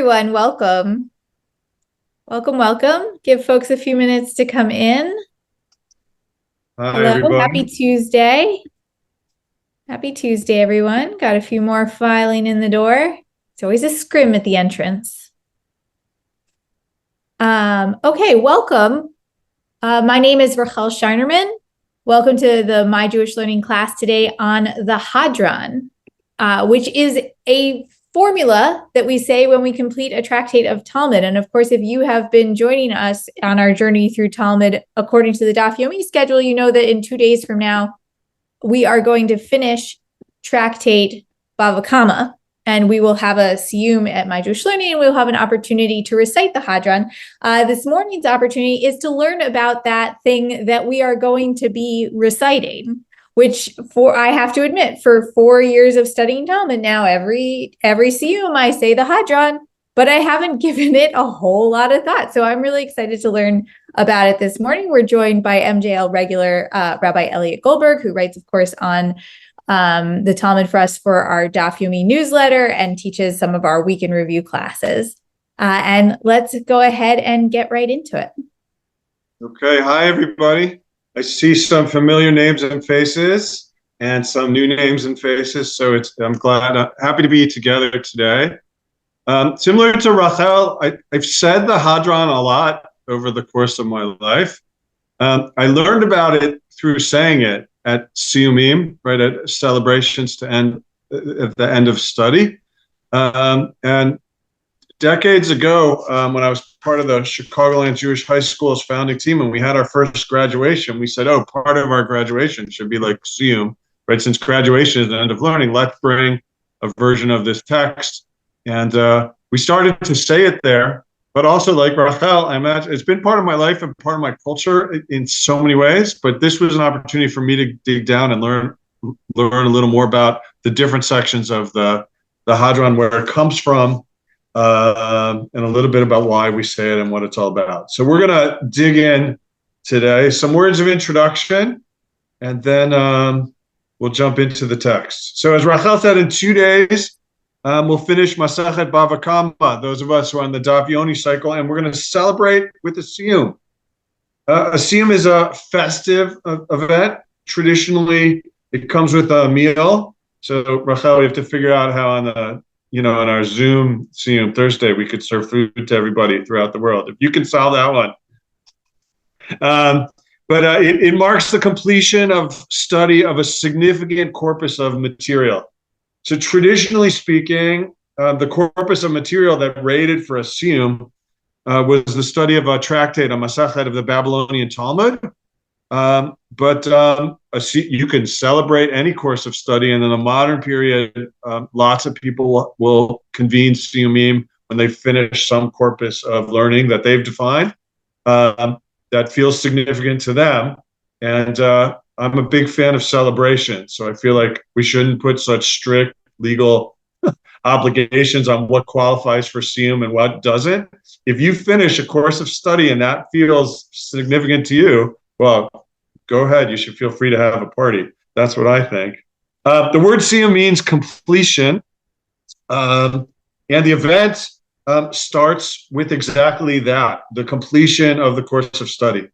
everyone. Welcome. Welcome. Give folks a few minutes to come in. Hi, Hello. everybody. Happy Tuesday. Happy Tuesday, everyone. Got a few more filing in the door. It's always a scrim at the entrance. Okay, welcome. My name is Rachel Scheinerman. Welcome to the My Jewish Learning class today on the Hadran, which is a formula that we say when we complete a tractate of Talmud. And of course, if you have been joining us on our journey through Talmud according to the Daf Yomi schedule, you know that in 2 days from now, we are going to finish tractate Bava Kama, and we will have a siyum at My Jewish Learning, and we'll have an opportunity to recite the Hadran. This morning's opportunity is to learn about that thing that we are going to be reciting, which I have to admit, for 4 years of studying Talmud now, every siyum I say the Hadran, but I haven't given it a whole lot of thought. So I'm really excited to learn about it this morning. We're joined by MJL regular Rabbi Elliot Goldberg, who writes, of course, on the Talmud for us for our Daf Yomi newsletter and teaches some of our week in review classes. And let's go ahead and get right into it. Okay, hi everybody. I see some familiar names and faces and some new names and faces, so I'm happy to be together today. Similar to Rachel, I've said the Hadran a lot over the course of my life. I learned about it through saying it at Siyumim, right, at celebrations at the end of study. And decades ago, when I was part of the Chicagoland Jewish High School's founding team, and we had our first graduation, we said, part of our graduation should be like Siyum, right? Since graduation is the end of learning, let's bring a version of this text. And we started to say it there, but also like Rachel, I imagine it's been part of my life and part of my culture in so many ways, but this was an opportunity for me to dig down and learn a little more about the different sections of the Hadran, where it comes from, and a little bit about why we say it and what it's all about. So we're going to dig in today, some words of introduction, and then we'll jump into the text. So as Rachel said, in 2 days, we'll finish Masachet Bava Kama, those of us who are on the Daf Yomi cycle, and we're going to celebrate with a siyum. A siyum is a festive event. Traditionally, it comes with a meal. So Rachel, we have to figure out how on our Zoom Siyum Thursday, we could serve food to everybody throughout the world. If you can solve that one. But it marks the completion of study of a significant corpus of material. So traditionally speaking, the corpus of material that rated for a siyum was the study of a tractate, a masachet of the Babylonian Talmud. But you can celebrate any course of study, and in the modern period, lots of people will convene siyumim when they finish some corpus of learning that they've defined that feels significant to them. And I'm a big fan of celebration, so I feel like we shouldn't put such strict legal obligations on what qualifies for siyum and what doesn't. If you finish a course of study and that feels significant to you, well, go ahead. You should feel free to have a party. That's what I think. The word siyum means completion, and the event starts with exactly that, the completion of the course of study.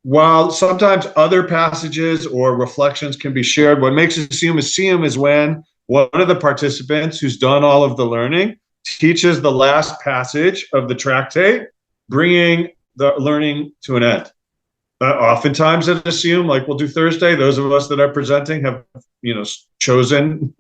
While sometimes other passages or reflections can be shared, what makes a siyum is when one of the participants who's done all of the learning teaches the last passage of the tractate, bringing the learning to an end. Oftentimes at a siyum, like we'll do Thursday, those of us that are presenting have, chosen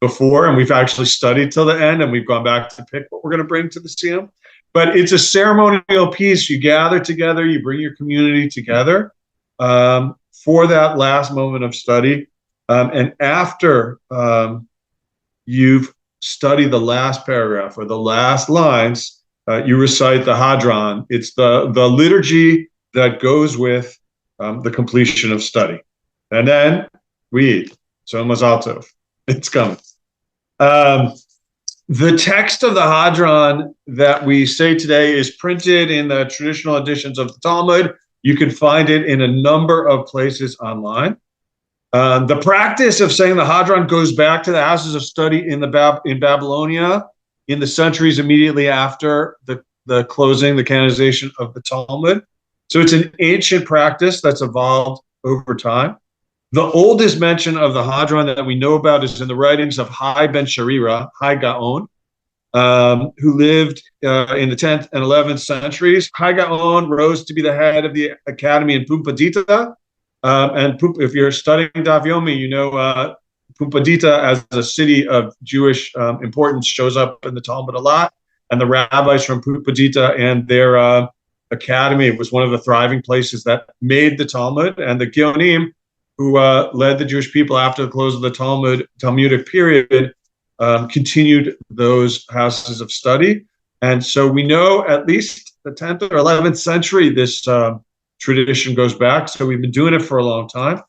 before, and we've actually studied till the end, and we've gone back to pick what we're going to bring to the siyum. But it's a ceremonial piece. You gather together, you bring your community together for that last moment of study. And after you've studied the last paragraph or the last lines, you recite the Hadran. It's the liturgy that goes with the completion of study. And then we eat. So Mazal Tov. It's coming. The text of the Hadran that we say today is printed in the traditional editions of the Talmud. You can find it in a number of places online. The practice of saying the Hadran goes back to the houses of study in Babylonia in the centuries immediately after the closing, the canonization of the Talmud. So it's an ancient practice that's evolved over time. The oldest mention of the Hadran that we know about is in the writings of Hai ben Sharira, Hai Gaon, who lived in the 10th and 11th centuries. Hai Gaon rose to be the head of the academy in Pumbedita. If you're studying Daf Yomi, you know Pumbedita as a city of Jewish importance shows up in the Talmud a lot. And the rabbis from Pumbedita and their academy was one of the thriving places that made the Talmud. And the Geonim, who led the Jewish people after the close of the Talmudic period, continued those houses of study. And so we know at least the 10th or 11th century, this tradition goes back. So we've been doing it for a long time.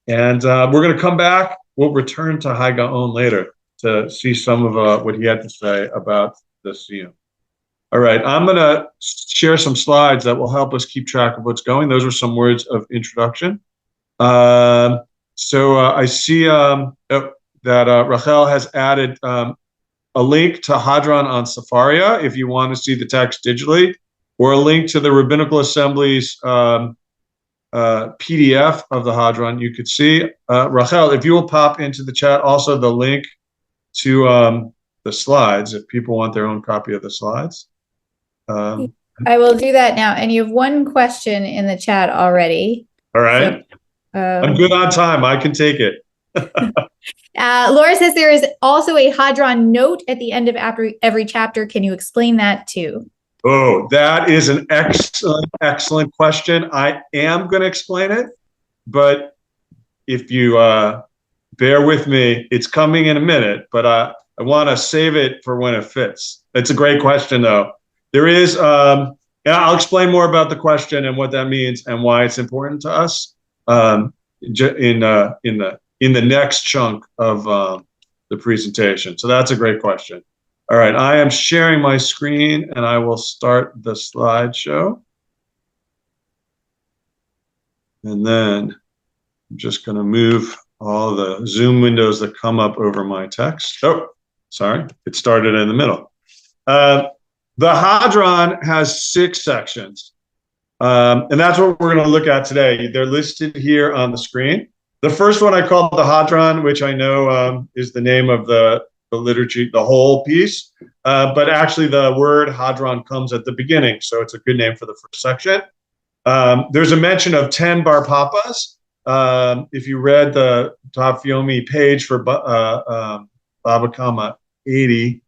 And we're going to come back. We'll return to Hai Gaon later to see some of what he had to say about the Siyum. All right, I'm going to share some slides that will help us keep track of what's going. Those are some words of introduction. I see that Rachel has added a link to Hadran on Safaria if you want to see the text digitally, or a link to the Rabbinical Assembly's PDF of the Hadran you could see. Rachel, if you will pop into the chat also the link to the slides if people want their own copy of the slides. I will do that now. And you have one question in the chat already. All right. So, I'm good on time. I can take it. Laura says there is also a Hadran note at the end of every chapter. Can you explain that too? Oh, that is an excellent question. I am going to explain it, but if you bear with me, it's coming in a minute, but I want to save it for when it fits. It's a great question, though. There is, I'll explain more about the question and what that means and why it's important to us in the next chunk of the presentation. So that's a great question. All right, I am sharing my screen and I will start the slideshow. And then I'm just going to move all the Zoom windows that come up over my text. Oh, sorry, it started in the middle. The Hadran has 6 sections, and that's what we're going to look at today. They're listed here on the screen. The first one I call the Hadran, which I know is the name of the liturgy, the whole piece, but actually the word Hadran comes at the beginning, so it's a good name for the first section. There's a mention of 10 bar papas. If you read the Daf Yomi page for Baba Kama 80,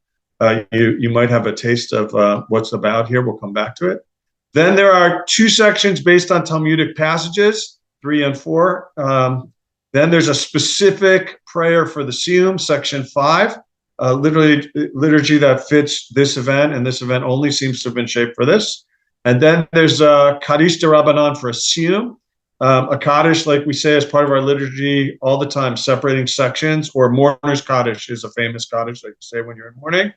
you might have a taste of what's about here. We'll come back to it. Then there are 2 sections based on Talmudic passages, 3 and 4. Then there's a specific prayer for the Siyum, section 5, liturgy that fits this event, and this event only seems to have been shaped for this. And then there's a Kaddish de Rabbanan for a Siyum, a Kaddish, like we say, as part of our liturgy all the time, separating sections, or mourner's Kaddish is a famous Kaddish, like you say when you're in mourning.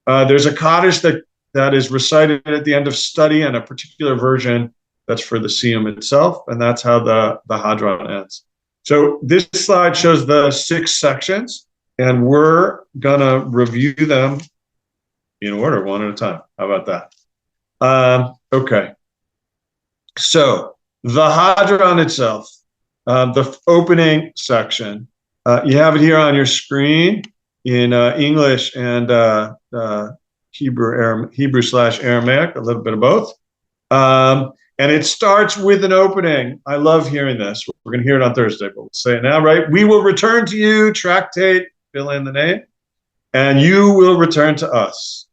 There's a Kaddish that is recited at the end of study, and a particular version that's for the Siyum itself, and that's how the Hadran ends. So this slide shows the 6 sections, and we're going to review them in order, one at a time. How about that? Okay. So the Hadran itself, the opening section, you have it here on your screen in English and Hebrew/Aramaic, a little bit of both. And it starts with an opening. I love hearing this. We're going to hear it on Thursday, but we'll say it now, right? We will return to you, tractate, fill in the name, and you will return to us.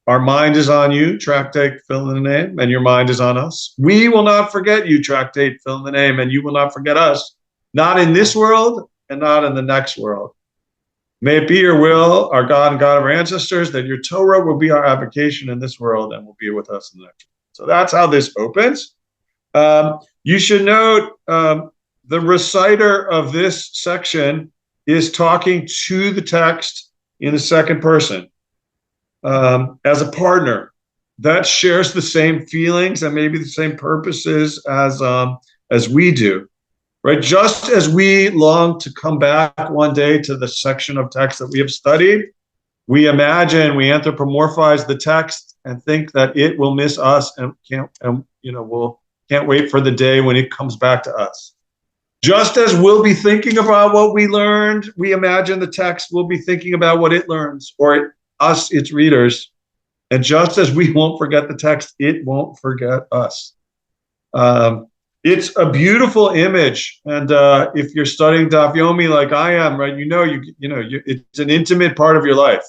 Our mind is on you, tractate, fill in the name, and your mind is on us. We will not forget you, tractate, fill in the name, and you will not forget us, not in this world and not in the next world. May it be your will, our God and God of our ancestors, that your Torah will be our avocation in this world and will be with us in the next world. So that's how this opens. You should note the reciter of this section is talking to the text in the second person as a partner that shares the same feelings and maybe the same purposes as we do, right? Just as we long to come back one day to the section of text that we have studied, we imagine, we anthropomorphize the text and think that it will miss us and can't wait for the day when it comes back to us. Just as we'll be thinking about what we learned, we imagine the text will be thinking about what it learns, or us, its readers. And just as we won't forget the text, it won't forget us. It's a beautiful image, and if you're studying Daf Yomi like I am, right, it's an intimate part of your life.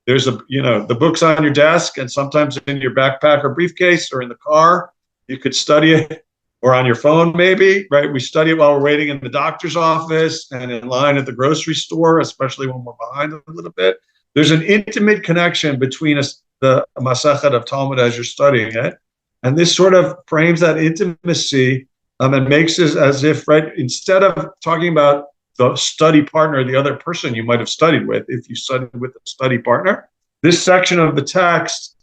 There's the book's on your desk, and sometimes in your backpack or briefcase or in the car. You could study it, or on your phone maybe, right? We study it while we're waiting in the doctor's office and in line at the grocery store, especially when we're behind a little bit. There's an intimate connection between the Masechet of Talmud as you're studying it, and this sort of frames that intimacy and makes it as if, right, instead of talking about the study partner, the other person you might have studied with, if you studied with a study partner, this section of the text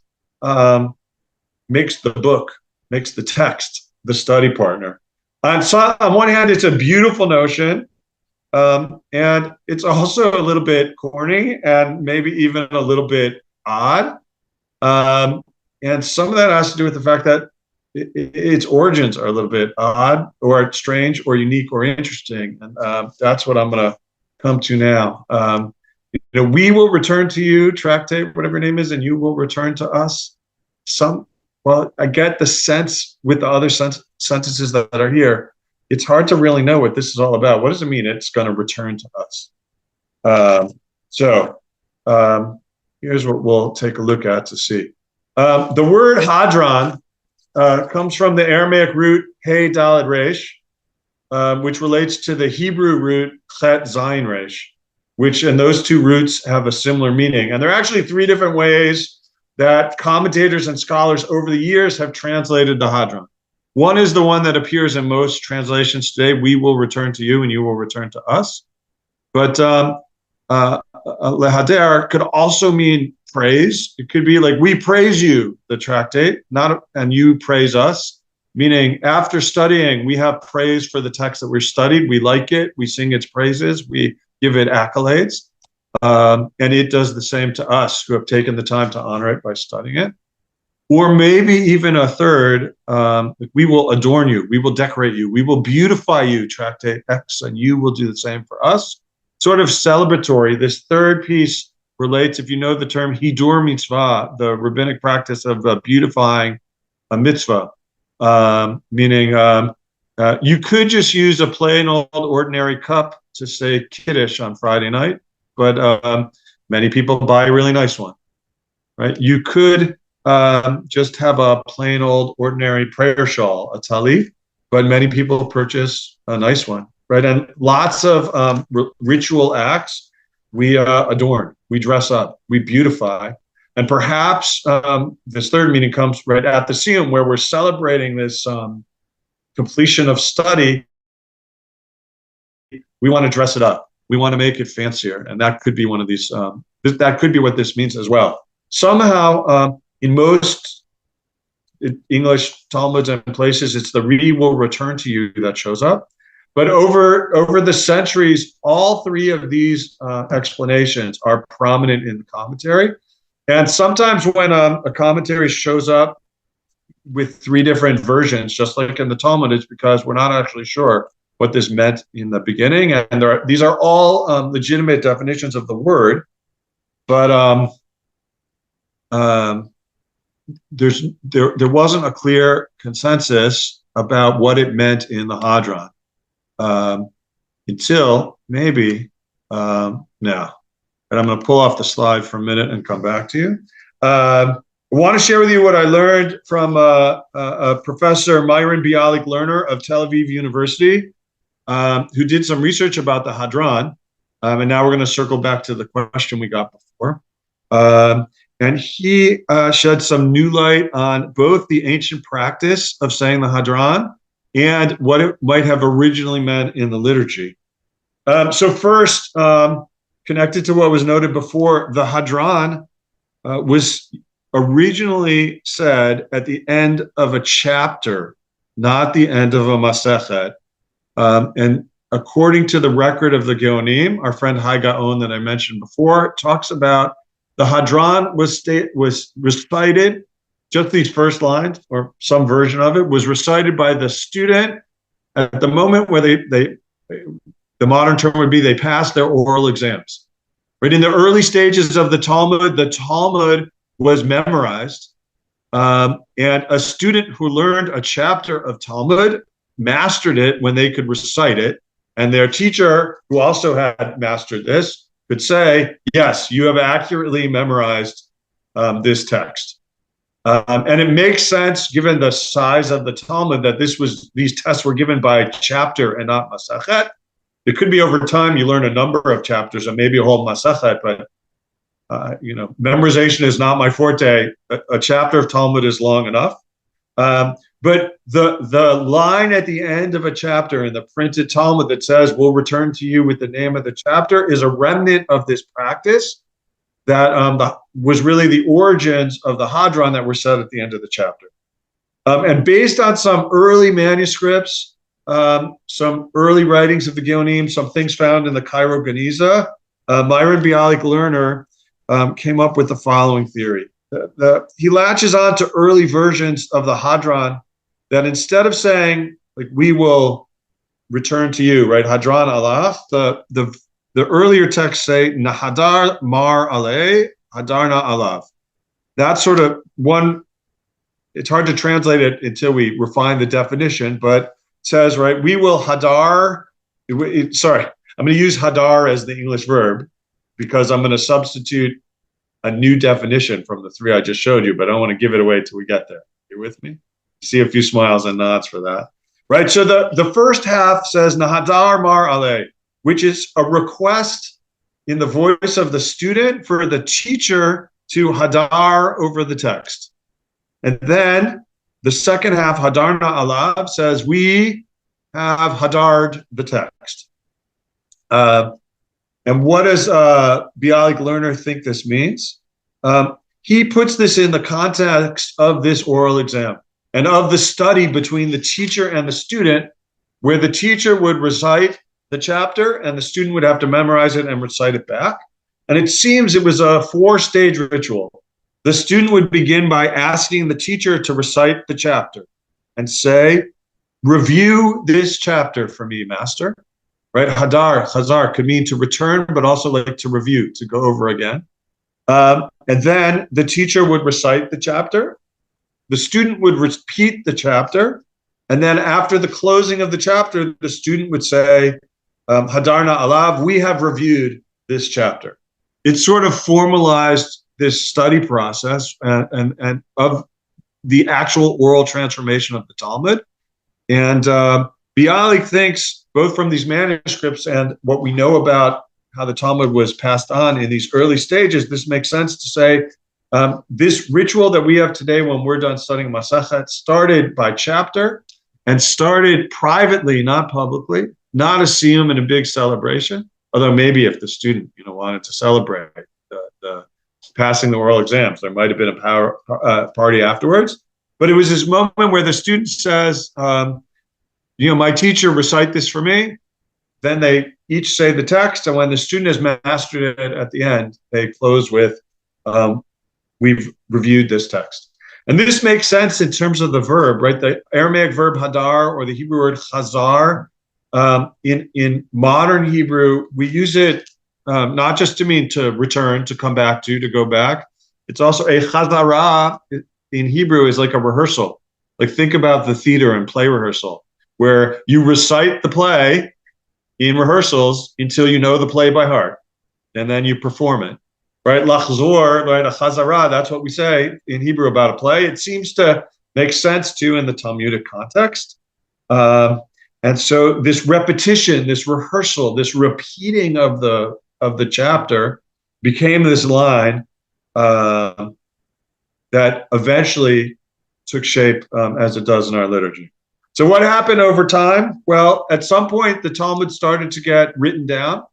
makes the text the study partner. On one hand, it's a beautiful notion, and it's also a little bit corny and maybe even a little bit odd. And some of that has to do with the fact that its origins are a little bit odd or strange or unique or interesting. And that's what I'm going to come to now. We will return to you, Tractate, whatever your name is, and you will return to us. I get the sense with the other sentences that are here, it's hard to really know what this is all about. What does it mean it's going to return to us? Here's what we'll take a look at to see. The word Hadran comes from the Aramaic root Hey Daled Resh, which relates to the Hebrew root Chet Zayin Resh, and those two roots have a similar meaning. And there are actually three different ways that commentators and scholars over the years have translated the Hadran. One is the one that appears in most translations today: we will return to you and you will return to us. But lehader could also mean praise. It could be like, we praise you, the tractate, and you praise us, meaning after studying, we have praise for the text that we're studied. We like it. We sing its praises. We give it accolades. And it does the same to us who have taken the time to honor it by studying it. Or maybe even a third, we will adorn you. We will decorate you. We will beautify you, Tractate X, and you will do the same for us. Sort of celebratory. This third piece relates, if you know the term hidur mitzvah, the rabbinic practice of beautifying a mitzvah, meaning you could just use a plain old ordinary cup to say Kiddush on Friday night, but many people buy a really nice one, right? You could just have a plain old ordinary prayer shawl, a talit, but many people purchase a nice one, right? And lots of ritual acts, we adorn, we dress up, we beautify. And perhaps this third meaning comes right at the siyum, where we're celebrating this completion of study. We want to dress it up. We want to make it fancier. And that could be one of these, that could be what this means as well. Somehow, in most English Talmuds and places, it's the "we will return to you" that shows up. But over the centuries, all three of these explanations are prominent in the commentary. And sometimes when a commentary shows up with three different versions, just like in the Talmud, it's because we're not actually sure what this meant in the beginning. And these are all legitimate definitions of the word, but there wasn't a clear consensus about what it meant in the Hadran until maybe now. And I'm going to pull off the slide for a minute and come back to you. I want to share with you what I learned from Professor Myron Bialik Lerner of Tel Aviv University, who did some research about the Hadran. And now we're going to circle back to the question we got before. And he shed some new light on both the ancient practice of saying the Hadran and what it might have originally meant in the liturgy. So first, connected to what was noted before, the Hadran was originally said at the end of a chapter, not the end of a Masechet. And according to the record of the Geonim, our friend Hai Gaon that I mentioned before talks about the Hadran was recited, just these first lines or some version of it was recited by the student at the moment where the modern term would be they passed their oral exams. Right in the early stages of the Talmud was memorized, and a student who learned a chapter of Talmud mastered it when they could recite it, and their teacher, who also had mastered this, could say, yes, you have accurately memorized this text. And it makes sense, given the size of the Talmud, that these tests were given by chapter and not masachet. It could be over time you learn a number of chapters and maybe a whole masachet, but memorization is not my forte. A chapter of Talmud is long enough. But the line at the end of a chapter in the printed Talmud that says, we'll return to you with the name of the chapter, is a remnant of this practice that was really the origins of the Hadran that were said at the end of the chapter. And based on some early manuscripts, some early writings of the Geonim, some things found in the Cairo Geniza, Myron Bialik Lerner came up with the following theory. He latches on to early versions of the Hadran that instead of saying, like, we will return to you, right, Hadran Alaf, the earlier texts say, Nahadar Mar Ale, Hadarna Alaf. That's sort of one, it's hard to translate it until we refine the definition, but it says, right, we will Hadar, I'm going to use Hadar as the English verb because I'm going to substitute a new definition from the three I just showed you, but I don't want to give it away till we get there. You with me? See a few smiles and nods for that. Right, so the first half says, Nahadar Mar Ale, which is a request in the voice of the student for the teacher to hadar over the text. And then the second half, Hadarna Alav, says, we have hadared the text. And what does Bialik Lerner think this means? He puts this in the context of this oral exam and of the study between the teacher and the student, where the teacher would recite the chapter and the student would have to memorize it and recite it back. And it seems it was a 4-stage ritual. The student would begin by asking the teacher to recite the chapter and say, review this chapter for me, master. Right? Hazar could mean to return, but also like to review, to go over again. And then the teacher would recite the chapter. The student would repeat the chapter. And then after the closing of the chapter, the student would say, Hadarna Alav, we have reviewed this chapter. It sort of formalized this study process and of the actual oral transformation of the Talmud. And Bialik thinks, both from these manuscripts and what we know about how the Talmud was passed on in these early stages, this makes sense to say this ritual that we have today when we're done studying Masachet started by chapter and started privately, not publicly, not a siyum and a big celebration, although maybe if the student wanted to celebrate the passing the oral exams, there might have been a party afterwards. But it was this moment where the student says, my teacher recite this for me. Then they each say the text, and when the student has mastered it at the end, they close with, we've reviewed this text. And this makes sense in terms of the verb, right? The Aramaic verb hadar or the Hebrew word chazar. In modern Hebrew, we use it not just to mean to return, to come back to go back. It's also a chazara in Hebrew is like a rehearsal. Like think about the theater and play rehearsal, where you recite the play in rehearsals until you know the play by heart, and then you perform it. Right? Lachzor, right? A chazara, that's what we say in Hebrew about a play. It seems to make sense too in the Talmudic context. And so this repetition, this rehearsal, this repeating of the chapter became this line that eventually took shape as it does in our liturgy. So what happened over time? Well, at some point, the Talmud started to get written down,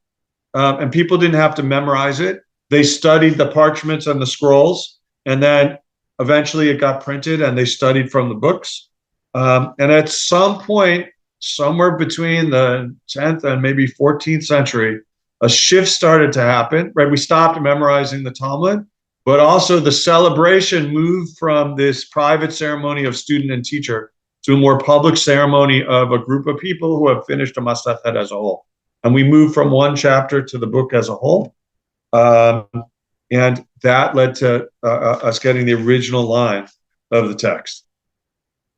and people didn't have to memorize it. They studied the parchments and the scrolls, and then eventually it got printed, and they studied from the books. And at some point, somewhere between the 10th and maybe 14th century, a shift started to happen, right? We stopped memorizing the Talmud, but also the celebration moved from this private ceremony of student and teacher to a more public ceremony of a group of people who have finished a Masechet as a whole. And we moved from one chapter to the book as a whole. And that led to us getting the original line of the text.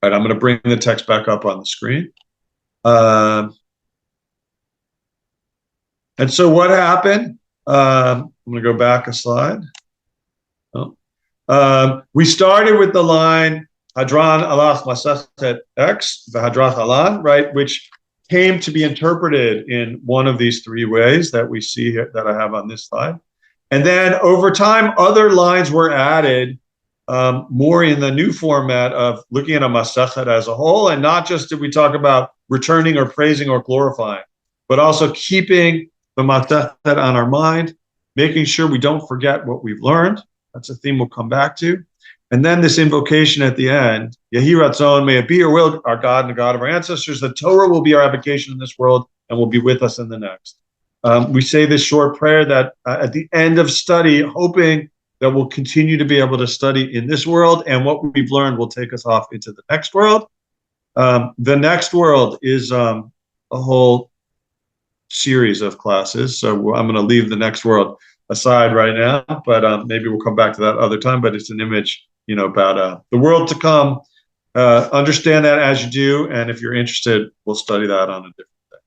All right, I'm going to bring the text back up on the screen. And so what happened? I'm going to go back a slide. We started with the line Hadran alach Masechet X, the Hadran Halan, right, which came to be interpreted in one of these three ways that we see here that I have on this slide. And then over time, other lines were added more in the new format of looking at a Masechet as a whole, and not just did we talk about returning or praising or glorifying, but also keeping the Masechet on our mind, making sure we don't forget what we've learned. That's a theme we'll come back to. And then this invocation at the end, Yehi Ratzon, may it be your will, our God and the God of our ancestors, the Torah will be our avocation in this world and will be with us in the next. We say this short prayer that at the end of study, hoping that we'll continue to be able to study in this world, and what we've learned will take us off into the next world. The next world is a whole series of classes, so I'm going to leave the next world aside right now, but maybe we'll come back to that other time. But it's an image, about the world to come. Understand that as you do, and if you're interested, we'll study that on a different day.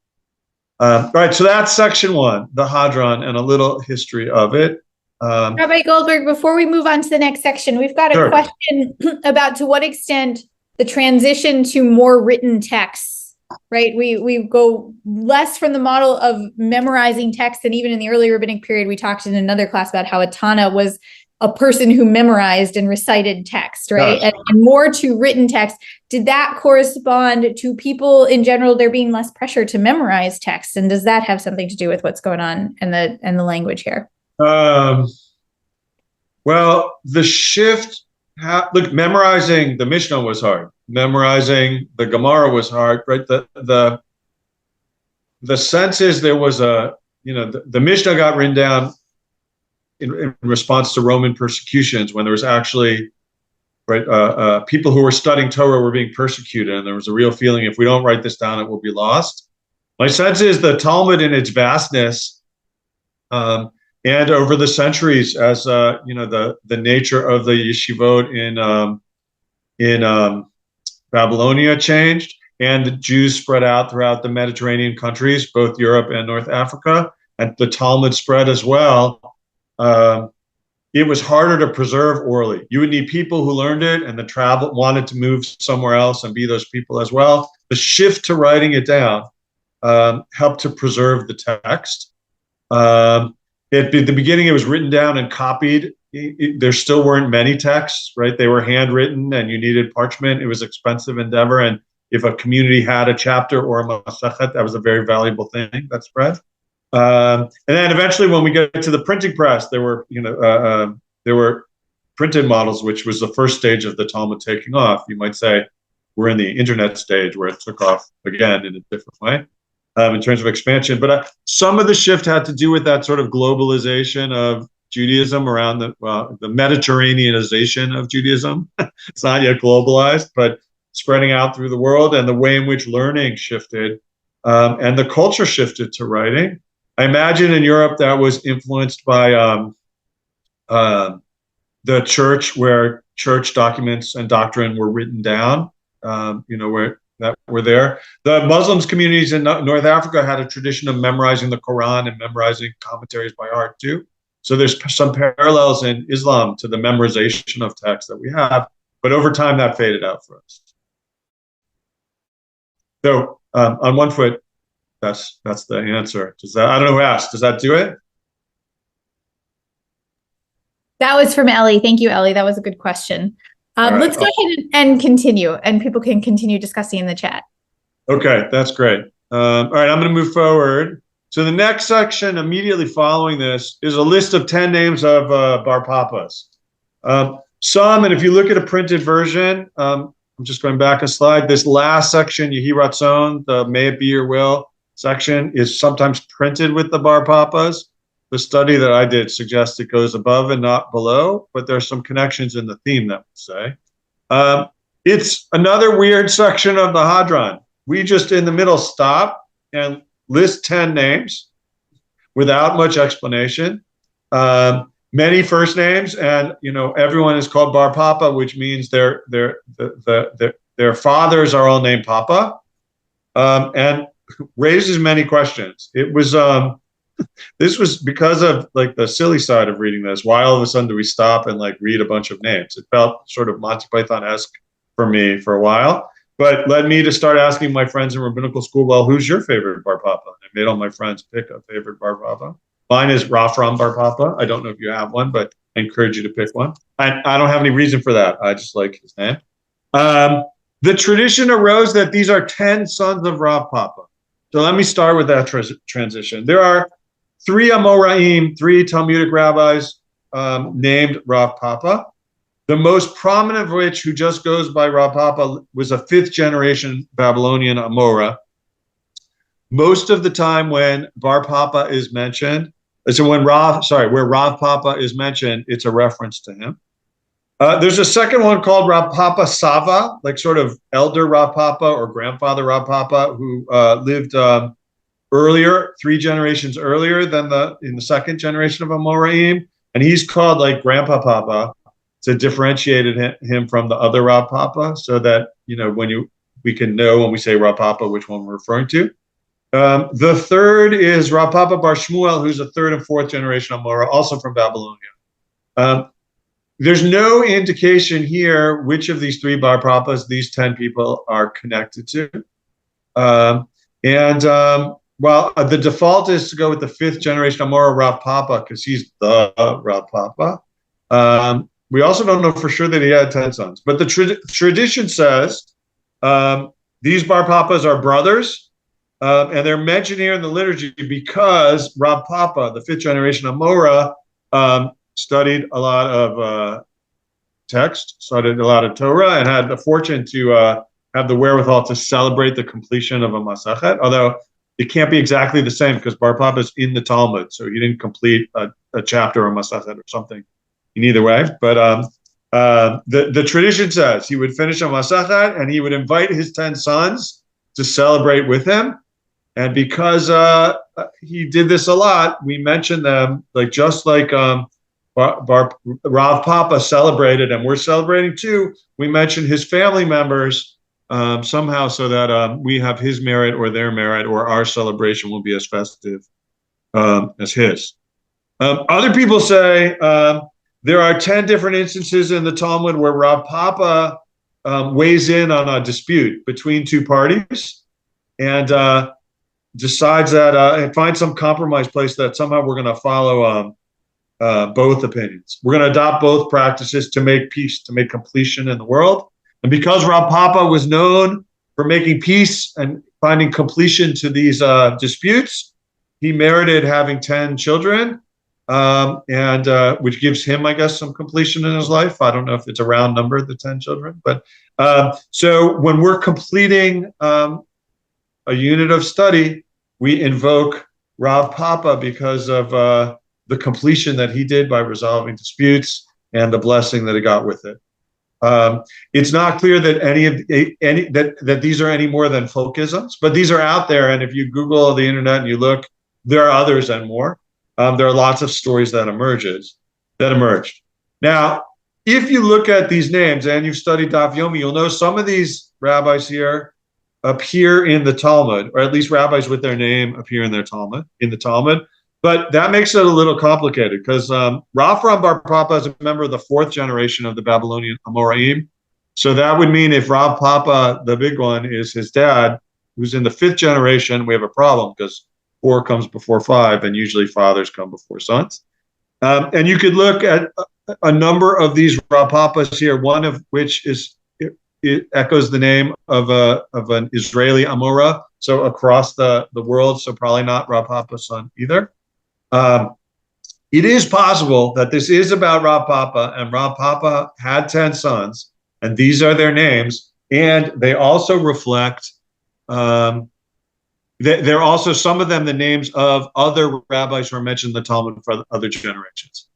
All right, so that's section one, the Hadran, and a little history of it. Rabbi Goldberg, before we move on to the next section, we've got a question about to what extent the transition to more written texts, right? We go less from the model of memorizing text, and even in the early rabbinic period, we talked in another class about how a Tana was a person who memorized and recited text, right? Yes. And more to written text. Did that correspond to people in general, there being less pressure to memorize text? And does that have something to do with what's going on in the language here? Well, the shift, look, memorizing the Mishnah was hard. Memorizing the Gemara was hard, right? The sense is there was the Mishnah got written down in response to Roman persecutions, when there was actually, people who were studying Torah were being persecuted, and there was a real feeling, if we don't write this down, it will be lost. My sense is the Talmud in its vastness, and over the centuries, as the nature of the yeshivot in Babylonia changed, and the Jews spread out throughout the Mediterranean countries, both Europe and North Africa, and the Talmud spread as well. It was harder to preserve orally. You would need people who learned it, and the travel wanted to move somewhere else and be those people as well. The shift to writing it down helped to preserve the text. At the beginning, it was written down and copied. There still weren't many texts, right? They were handwritten, and you needed parchment. It was an expensive endeavor, and if a community had a chapter or a masechet, that was a very valuable thing that spread. And then eventually, when we get to the printing press, there were printed models, which was the first stage of the Talmud taking off. You might say we're in the internet stage where it took off again in a different way in terms of expansion. But some of the shift had to do with that sort of globalization of Judaism around the Mediterraneanization of Judaism. It's not yet globalized, but spreading out through the world, and the way in which learning shifted, and the culture shifted to writing. I imagine in Europe that was influenced by the church, where church documents and doctrine were written down, where that were there. The Muslims communities in North Africa had a tradition of memorizing the Quran and memorizing commentaries by heart too. So there's some parallels in Islam to the memorization of text that we have, but over time that faded out for us. So on one foot, that's the answer. I don't know who asked. Does that do it? That was from Ellie. Thank you, Ellie. That was a good question. Right. Let's go ahead and continue, and people can continue discussing in the chat. Okay, that's great. All right, I'm going to move forward. So the next section immediately following this is a list of 10 names of Bar Papas. And if you look at a printed version, I'm just going back a slide. This last section, Yehi Ratzon, the May it be your will section, is sometimes printed with the Bar Papas. The study that I did suggests it goes above and not below, but there's some connections in the theme that we say. It's another weird section of the Hadran. We just in the middle stop and list 10 names without much explanation. Many first names, and everyone is called Bar Papa, which means their fathers are all named Papa, and raises many questions. It was this was because of like the silly side of reading this. Why all of a sudden do we stop and like read a bunch of names? It felt sort of Monty Python-esque for me for a while, but led me to start asking my friends in rabbinical school, well, who's your favorite Bar Papa? And I made all my friends pick a favorite Bar Papa. Mine is Rafram Bar Papa. I don't know if you have one, but I encourage you to pick one. I don't have any reason for that. I just like his name. The tradition arose that these are 10 sons of Rav Papa. So let me start with that transition. There are 3 Amoraim, 3 Talmudic rabbis named Rav Papa. The most prominent of which, who just goes by Rav Papa, was a 5th generation Babylonian Amora. Most of the time when Bar Papa is mentioned, where Rav Papa is mentioned, it's a reference to him. There's a second one called Rav Papa Sava, like sort of elder Rav Papa or grandfather Rav Papa, who lived earlier, 3 generations earlier than in the 2nd generation of Amoraim, and he's called like Grandpa Papa to differentiate him from the other Rav Papa, so that we can know when we say Rav Papa which one we're referring to. The third is Rav Papa Bar Shmuel, who's a 3rd and 4th generation Amora, also from Babylonia. There's no indication here which of these 3 Bar Papas these 10 people are connected to. While the default is to go with the 5th generation Amora Rav Papa, because he's the Rav Papa, we also don't know for sure that he had 10 sons. But the tradition says these Bar Papas are brothers. And they're mentioned here in the liturgy because Rav Papa, the 5th generation Amora, studied a lot of text, studied a lot of Torah, and had the fortune to have the wherewithal to celebrate the completion of a Masachet, although it can't be exactly the same because Bar Papa is in the Talmud, so he didn't complete a chapter or Masachet or something in either way. But the tradition says he would finish a Masachet and he would invite his 10 sons to celebrate with him. And because he did this a lot, we mention them, like just like Rav Papa celebrated, and we're celebrating too. We mention his family members somehow, so that we have his merit or their merit, or our celebration will be as festive as his. Other people say there are 10 different instances in the Talmud where Rav Papa weighs in on a dispute between 2 parties, and decides that and finds some compromise place that somehow we're going to follow both opinions. We're going to adopt both practices to make peace, to make completion in the world. And because Rav Papa was known for making peace and finding completion to these disputes, he merited having 10 children, and which gives him, I guess, some completion in his life. I don't know if it's a round number, the 10 children, but so when we're completing a unit of study, we invoke Rav Papa because of the completion that he did by resolving disputes and the blessing that he got with it. It's not clear that that these are any more than folkisms, but these are out there. And if you Google the internet and you look, there are others and more. There are lots of stories that emerged. Now, if you look at these names and you've studied Daf Yomi, you'll know some of these rabbis here appear in the Talmud, or at least rabbis with their name appear in the Talmud. But that makes it a little complicated because Rafram Bar Papa is a member of the 4th generation of the Babylonian Amoraim. So that would mean if Rav Papa, the big one, is his dad, who's in the 5th generation, we have a problem because 4 comes before 5, and usually fathers come before sons. And you could look at a number of these Rav Papas here, one of which it echoes the name of an Israeli Amora, so across the world, so probably not Rav Papa's son either. It is possible that this is about Rav Papa, and Rav Papa had 10 sons, and these are their names, And they also reflect, they're also, some of them, the names of other rabbis who are mentioned in the Talmud for other generations.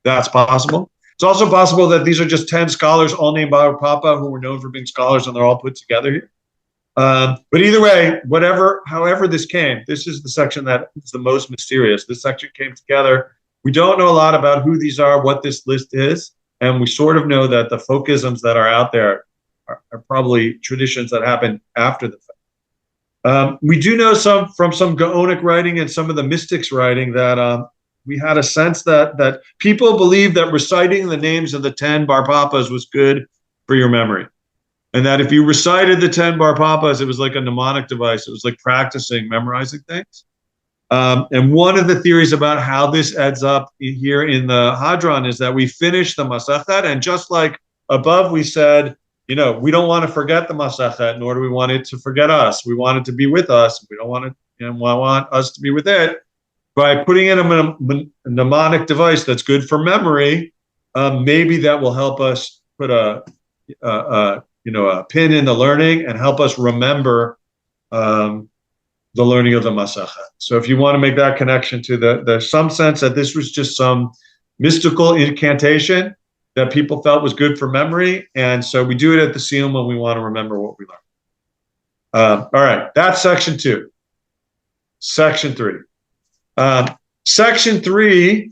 That's possible. It's also possible that these are just 10 scholars, all named Bar Papa, who were known for being scholars, and they're all put together here. But either way, however this came, this is the section that is the most mysterious. This section came together. We don't know a lot about who these are, what this list is, and we sort of know that the folkisms that are out there are probably traditions that happened after the fact. We do know from some Gaonic writing and some of the mystics writing that we had a sense that people believed that reciting the names of the 10 Bar Papas was good for your memory. And that if you recited the 10 Bar Papas, it was like a mnemonic device. It was like practicing, memorizing things. And one of the theories about how this adds up here in the Hadran is that we finish the Masachet, and just like above we said, we don't want to forget the Masachet, nor do we want it to forget us. We want it to be with us. We don't want it, and we want us to be with it. By putting in a mnemonic device that's good for memory, maybe that will help us put a pin in the learning and help us remember the learning of the Masachet. So if you want to make that connection to there's some sense that this was just some mystical incantation that people felt was good for memory, and so we do it at the Siyum when we want to remember what we learned. All right, that's section 2. Section 3. Section 3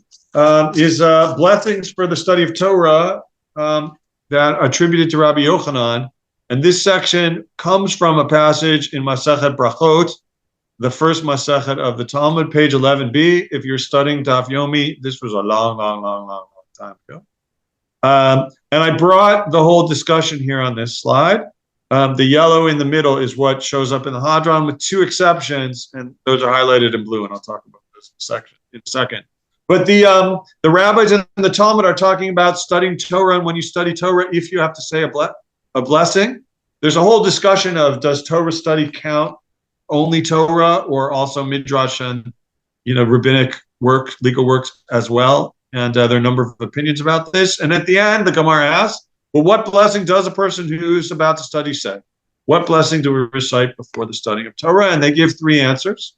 is blessings for the study of Torah that are attributed to Rabbi Yochanan. And this section comes from a passage in Masachet Brachot, the first Masachet of the Talmud, page 11b. If you're studying Daf Yomi, this was a long time ago. And I brought the whole discussion here on this slide. The yellow in the middle is what shows up in the Hadran, with 2 exceptions, and those are highlighted in blue, and I'll talk about this in a second. But the rabbis in the Talmud are talking about studying Torah, and when you study Torah, if you have to say a blessing, there's a whole discussion of, does Torah study count only Torah or also Midrash and rabbinic work, legal works as well? And there are a number of opinions about this. And at the end, the Gemara asks, well, what blessing does a person who's about to study say? What blessing do we recite before the studying of Torah? And they give 3 answers.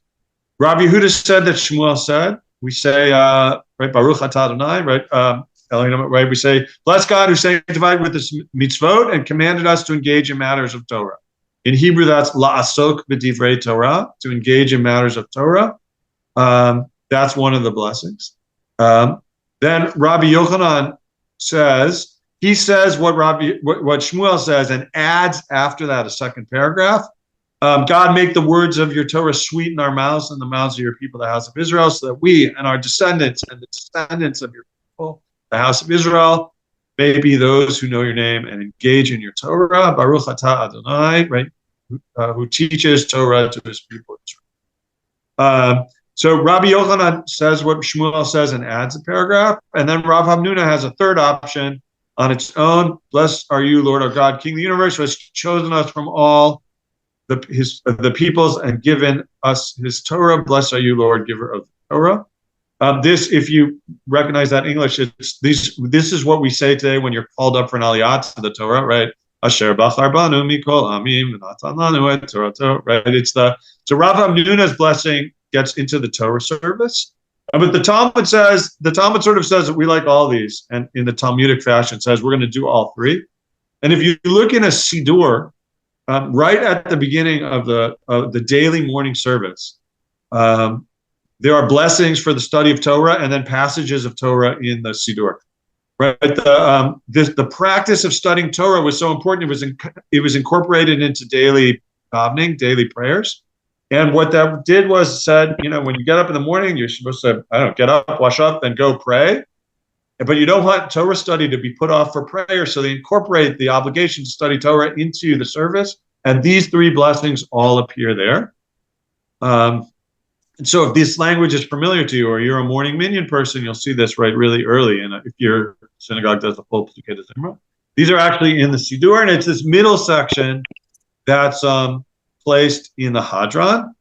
Rabbi Yehuda said that Shmuel said. We say, right, Baruch atah Adonai, right? We say, bless God who sanctified with his mitzvot and commanded us to engage in matters of Torah. In Hebrew, that's la'asok b'divrei Torah, to engage in matters of Torah. That's one of the blessings. Then Rabbi Yochanan says, he says what Shmuel says, and adds after that a second paragraph. God, make the words of your Torah sweet in our mouths and the mouths of your people, the house of Israel, so that we and our descendants and the descendants of your people, the house of Israel, may be those who know your name and engage in your Torah. Baruch atah Adonai, right? Who teaches Torah to his people Israel. So Rabbi Yochanan says what Shmuel says and adds a paragraph, and then Rav Hamnuna has a third option on its own. Blessed are you, Lord our God, King of the universe, who has chosen us from all the peoples and given us his Torah. Blessed are you, Lord, giver of the Torah. This, if you recognize that English, this is what we say today when you're called up for an aliyah to the Torah, right? Asher bachar banu mikol amim v'natan lanu et Torah, right? So Rav Hamnuna's blessing gets into the Torah service. But the Talmud sort of says that we like all these, and in the Talmudic fashion says we're going to do all 3. And if you look in a Siddur, right at the beginning of the daily morning service, there are blessings for the study of Torah and then passages of Torah in the Siddur. Right, the practice of studying Torah was so important. It was incorporated into daily davening, daily prayers. And what that did was said, when you get up in the morning, you're supposed to, get up, wash up, and go pray. But you don't want Torah study to be put off for prayer, so they incorporate the obligation to study Torah into the service, and these 3 blessings all appear there. And so if this language is familiar to you, or you're a morning minyan person, you'll see this right really early. And if your synagogue does the full Pesukei Zimra, these are actually in the Siddur, and it's this middle section that's placed in the Hadran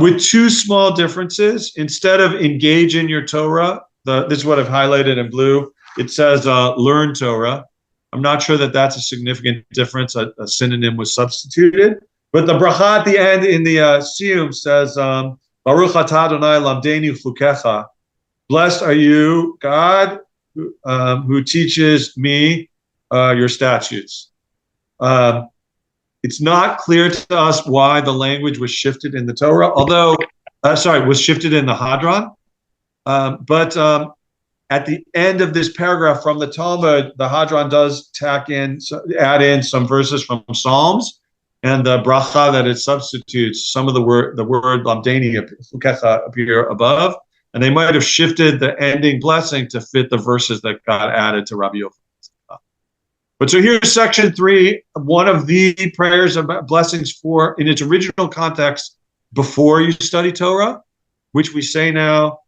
with 2 small differences. Instead of engage in your Torah, this is what I've highlighted in blue. It says learn Torah. I'm not sure that that's a significant difference. A synonym was substituted. But the bracha at the end in the siyum says, Baruch atah Adonai lamdeni chukecha. Blessed are you, God, who teaches me your statutes. It's not clear to us why the language was shifted in the Torah, was shifted in the Hadran. But at the end of this paragraph from the Talmud, the Hadran does add in some verses from Psalms, and the bracha that it substitutes, some of the word lamdeni appear above, and they might have shifted the ending blessing to fit the verses that got added to Rabbi Yochanan. But so here's section 3, one of the prayers about blessings in its original context before you study Torah, which we say now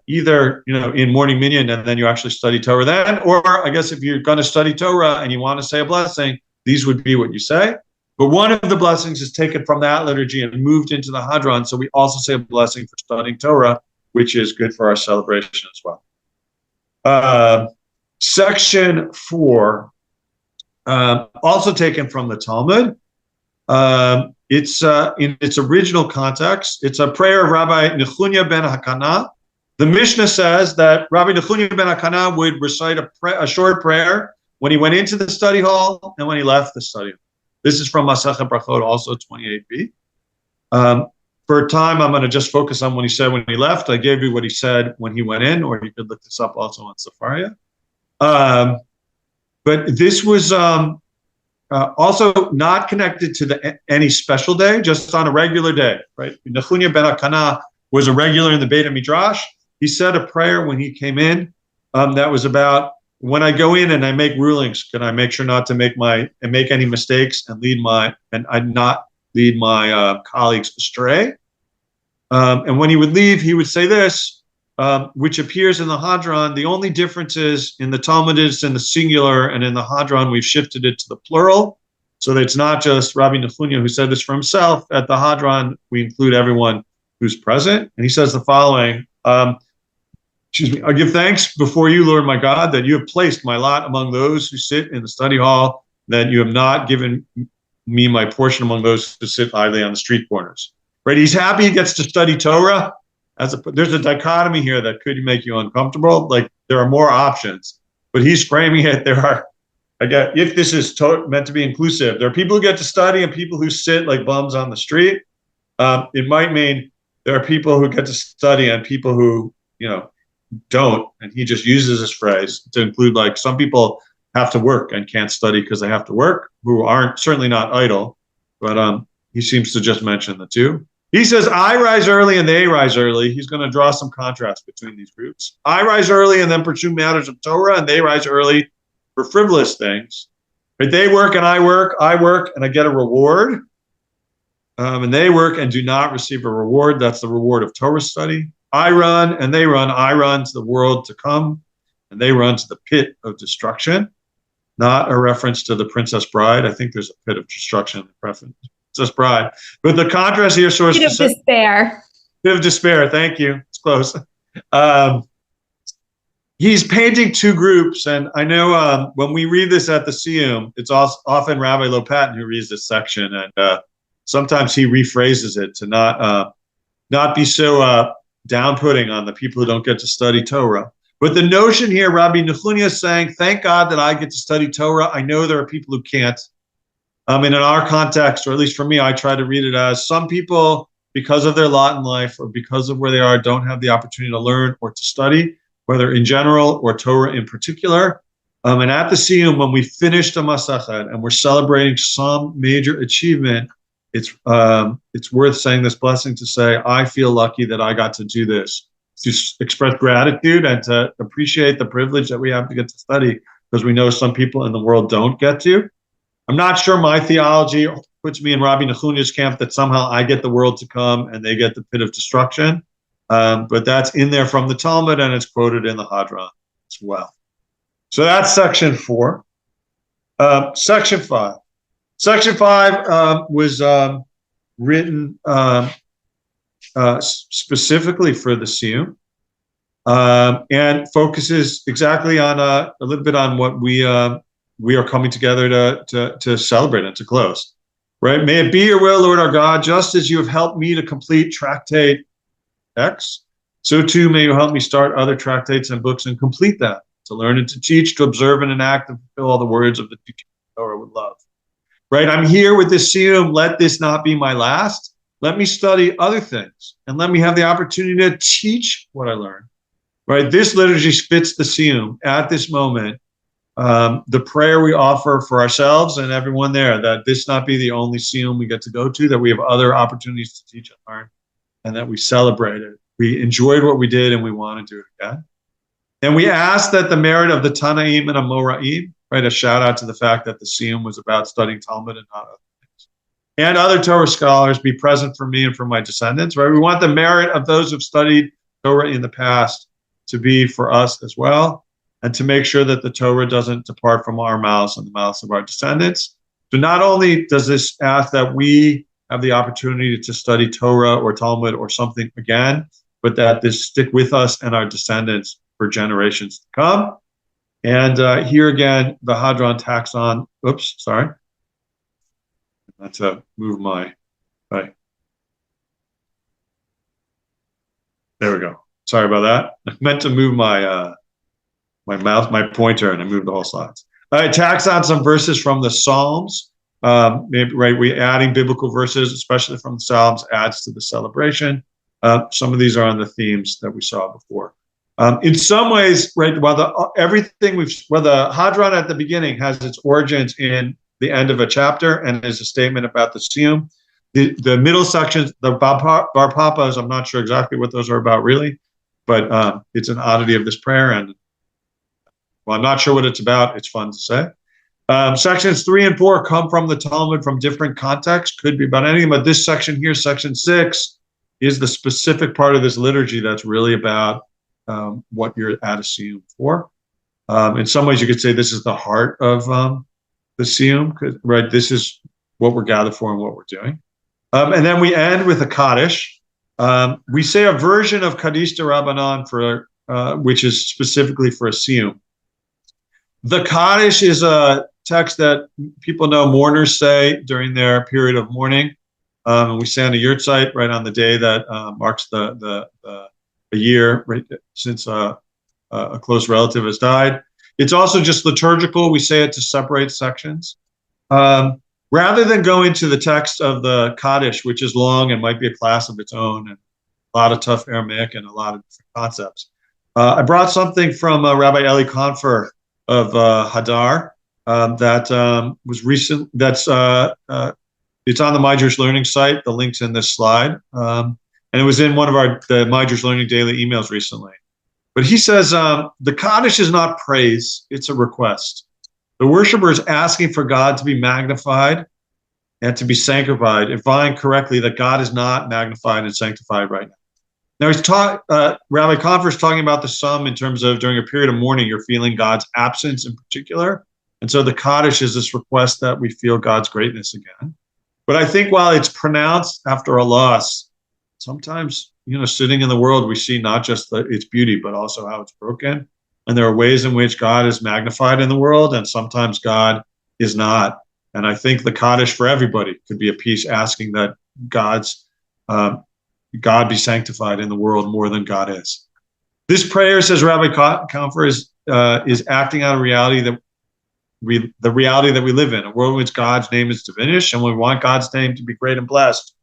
either in morning minyan and then you actually study Torah then, or I guess if you're going to study Torah and you want to say a blessing, these would be what you say. But one of the blessings is taken from that liturgy and moved into the Hadran, so we also say a blessing for studying Torah, which is good for our celebration as well. Section 4, also taken from the Talmud. It's in its original context. It's a prayer of Rabbi Nechunya ben Hakana. The Mishnah says that Rabbi Nechunya ben Hakana would recite a short prayer when he went into the study hall and when he left the study hall. This is from Masechet Brachot, also 28b. For time, I'm going to just focus on what he said when he left. I gave you what he said when he went in, or you could look this up also on Sefaria. But this was also not connected to any special day, just on a regular day, right? Nechunya ben Hakana was a regular in the Beit HaMidrash. He said a prayer when he came in that was about, when I go in and I make rulings, can I make sure not to make any mistakes and I not lead my colleagues astray? And when he would leave, he would say this, which appears in the Hadran. The only difference is in the Talmud it's in the singular, and in the Hadran we've shifted it to the plural, so that it's not just Rabbi Nechunya who said this for himself. At the Hadran, we include everyone who's present, and he says the following. I give thanks before you, Lord my God, that you have placed my lot among those who sit in the study hall, that you have not given me my portion among those who sit idly on the street corners. Right? He's happy he gets to study Torah. There's a dichotomy here that could make you uncomfortable. Like, there are more options, but he's framing it. If this is meant to be inclusive, there are people who get to study and people who sit like bums on the street. It might mean there are people who get to study and people who, don't. And he just uses this phrase to include, like, some people have to work and can't study because they have to work, who aren't certainly not idle, but he seems to just mention the two. He says, I rise early and they rise early. He's going to draw some contrast between these groups. I rise early and then pursue matters of Torah, and they rise early for frivolous things. But they work and I work and I get a reward. And they work and do not receive a reward. That's the reward of Torah study. I run and they run. I run to the world to come, and they run to the pit of destruction. Not a reference to the Princess Bride. I think there's a pit of destruction in the Princess Bride. But the contrast here source Pit of despair. Pit of despair. Thank you. It's close. He's painting two groups, and I know when we read this at the Siyum, it's often Rabbi Lopatin who reads this section, and sometimes he rephrases it to not be so down-putting on the people who don't get to study Torah. But the notion here, Rabbi Nechunya is saying, thank God that I get to study Torah. I know there are people who can't. And in our context, or at least for me, I try to read it as some people, because of their lot in life or because of where they are, don't have the opportunity to learn or to study, whether in general or Torah in particular. And at the Siyum, when we finish the Masachet and we're celebrating some major achievement, it's worth saying this blessing to say, I feel lucky that I got to do this, to express gratitude and to appreciate the privilege that we have to get to study, because we know some people in the world don't get to. I'm not sure my theology puts me in Rabbi Nechunya's camp that somehow I get the world to come and they get the pit of destruction. But that's in there from the Talmud, and it's quoted in the Hadran as well. So that's section 4. Section 5. Section 5 was written specifically for the Siyum. and focuses exactly on a little bit on what we are coming together to celebrate and to close. Right? May it be your will, Lord our God, just as you have helped me to complete Tractate X, so too may you help me start other tractates and books and complete them, to learn and to teach, to observe and enact and fulfill all the words of the teaching of Torah with love. Right? I'm here with this siyum. Let this not be my last. Let me study other things, and let me have the opportunity to teach what I learned. Right? This liturgy fits the siyum at this moment. The prayer we offer for ourselves and everyone there, that this not be the only siyum we get to go to, that we have other opportunities to teach and learn, and that we celebrate it. We enjoyed what we did and we want to do it again. And we ask that the merit of the Tanaim and Amoraim, right, a shout out to the fact that the siyum was about studying Talmud and not other things, and other Torah scholars be present for me and for my descendants, right? We want the merit of those who've studied Torah in the past to be for us as well, and to make sure that the Torah doesn't depart from our mouths and the mouths of our descendants. So not only does this ask that we have the opportunity to study Torah or Talmud or something again, but that this stick with us and our descendants for generations to come. And here again, the Hadran tacks on, oops, sorry. That's move my, right. There we go. Sorry about that. I meant to move my my pointer, and I moved the whole slides. All right, tacks on some verses from the Psalms. Maybe, right, we adding biblical verses, especially from the Psalms, adds to the celebration. Some of these are on the themes that we saw before. In some ways, right, while the Hadran at the beginning has its origins in the end of a chapter and is a statement about the siyum, the middle sections, the bar papas, I'm not sure exactly what those are about really, but it's an oddity of this prayer, and well, I'm not sure what it's about. It's fun to say. Sections 3 and 4 come from the Talmud from different contexts, could be about anything, but this section here, section 6, is the specific part of this liturgy that's really about what you're at a siyum for. In some ways, you could say this is the heart of the siyum, right? This is what we're gathered for and what we're doing. And then we end with a Kaddish. We say a version of Kaddish Rabbanan for which is specifically for a siyum. The Kaddish is a text that people know mourners say during their period of mourning. And we say on the recite right on the day that marks a year right, since a close relative has died. It's also just liturgical. We say it to separate sections. Rather than go into the text of the Kaddish, which is long and might be a class of its own, and a lot of tough Aramaic and a lot of different concepts, I brought something from Rabbi Elliot Goldberg of Hadran that was recent. That's it's on the My Jewish Learning site. The link's in this slide, and it was in one of the My Jewish Learning daily emails recently. But he says the Kaddish is not praise; it's a request. The worshiper is asking for God to be magnified and to be sanctified, implying correctly that God is not magnified and sanctified right now. Now he's Rabbi Confer is talking about the sum in terms of during a period of mourning, you're feeling God's absence in particular. And so the Kaddish is this request that we feel God's greatness again. But I think while it's pronounced after a loss, sometimes, sitting in the world, we see not just its beauty, but also how it's broken. And there are ways in which God is magnified in the world, and sometimes God is not. And I think the Kaddish for everybody could be a piece asking that God be sanctified in the world more than God is. This prayer, says Rabbi Confer, is acting out a reality that the reality that we live in, a world in which God's name is diminished, and we want God's name to be great and blessed,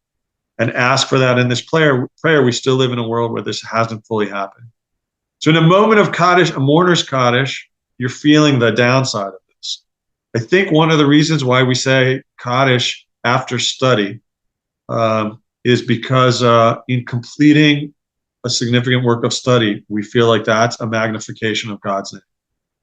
and ask for that in this prayer. We still live in a world where this hasn't fully happened. So in a moment of Kaddish, a mourner's Kaddish, you're feeling the downside of this. I think one of the reasons why we say Kaddish after study is because in completing a significant work of study, we feel like that's a magnification of God's name.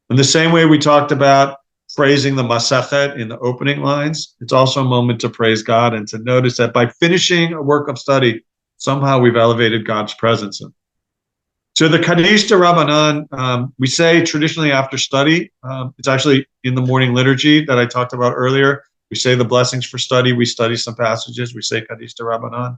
In the same way we talked about praising the Masechet in the opening lines, it's also a moment to praise God and to notice that by finishing a work of study, somehow we've elevated God's presence in. So the Kaddish Rabbanan, we say traditionally after study. It's actually in the morning liturgy that I talked about earlier. We say the blessings for study. We study some passages. We say Kaddish Rabbanan.